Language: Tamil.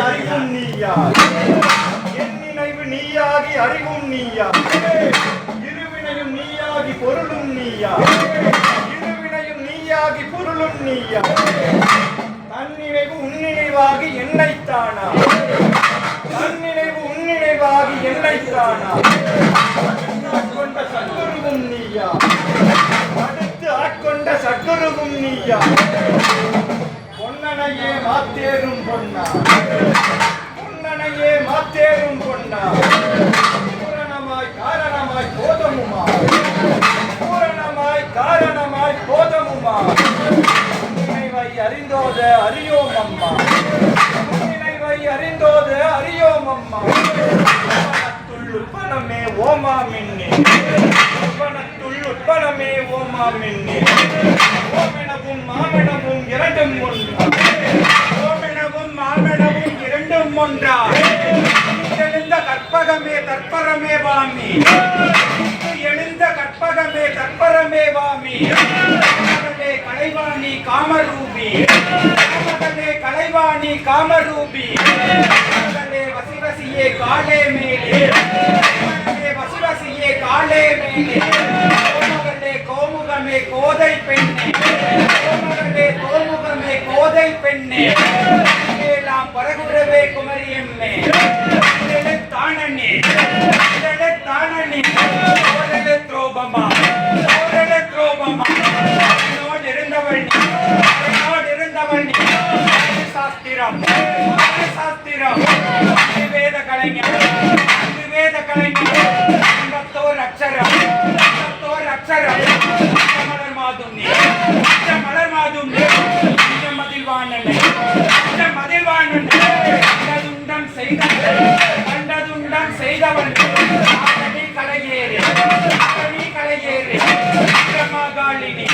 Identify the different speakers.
Speaker 1: அறிவும் நீயா என் நினைவு நீயாகி அறிவும் நீயா இருவினையும் நீயாகி பொருளும் நீயா இருவினையும் நீயாகி பொருளும் நீயா தன்னினைவு உன்னினைவாகி என்னைத்தானா தன்னினைவு உன்னினைவாகி என்னைத்தானா ஆட்கொண்ட சத்குருவும் நீயா அடுத்து ஆட்கொண்ட சத்குருவும் நீயா பொன்னனையே மாத்தேரும் பொன்னா பொன்னனையே மாத்தேரும் பொன்னா பூரணமாய் காரணமாய் போதமுமா பூரணமாய் காரணமாய் போதமுமா நினைவை அறிந்தோத அறியோம் அம்மா நினைவை அறிந்தோத அறியோம் அம்மா உட்பனமே ஓமா மின்னே உட்பனமே ஓமா மின்னே ஓமெனவும் மாமெனவும் இரண்டும் ஒன்றா ஓமெனவும் மாமெனவும் இரண்டும் ஒன்றா எழுந்த கற்பகமே தற்பரமே வாமி எழுந்த கற்பகமே தற்பரமே வாமி மகளே கலைவாணி காமரூபி மகளே கலைவாணி காமரூபி மகளே வசிவசியே காலே மேலே மகளே வசிவசியே காலே மேலே மகளே கோமுகமே கோதை பெண்ணே மகளே கோமுகமே கோதை பெண்ணே எல்லாம் பரகுரவே குமரியம்மே தானண்ணே தானண்ணே ஓரலே துரோபமா ஓரலே துரோபமா நோட் இருந்தவள் நோட் இருந்தவள் சாஸ்திரம் சாஸ்திரம் வேத கலைஞர் வேத கலைஞர் பத்தோர் அக்ஷரம் பத்தோர் அக்ஷரம் மலர் மாதும் மலர் மாதும் மதில் வாணனை மதில் வாணனை கண்டதுண்டம் செய்தவன் கண்டதுண்டம் செய்தவன் கலையேறி கலையேறி பிரமாகாலினி